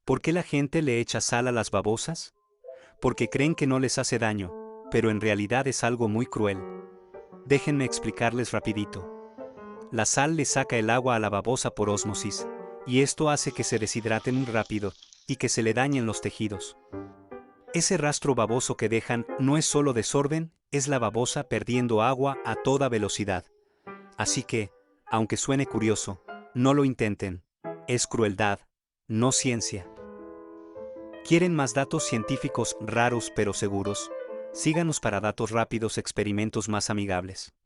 ¿Por qué la gente le echa sal a las babosas? Porque creen que no les hace daño, pero en realidad es algo muy cruel. Déjenme explicarles rapidito. La sal le saca el agua a la babosa por ósmosis, y esto hace que se deshidraten muy rápido, y que se le dañen los tejidos. Ese rastro baboso que dejan no es solo desorden, es la babosa perdiendo agua a toda velocidad. Así que, aunque suene curioso, no lo intenten. Es crueldad, no ciencia. ¿Quieren más datos científicos raros pero seguros? Síganos para datos rápidos, experimentos más amigables.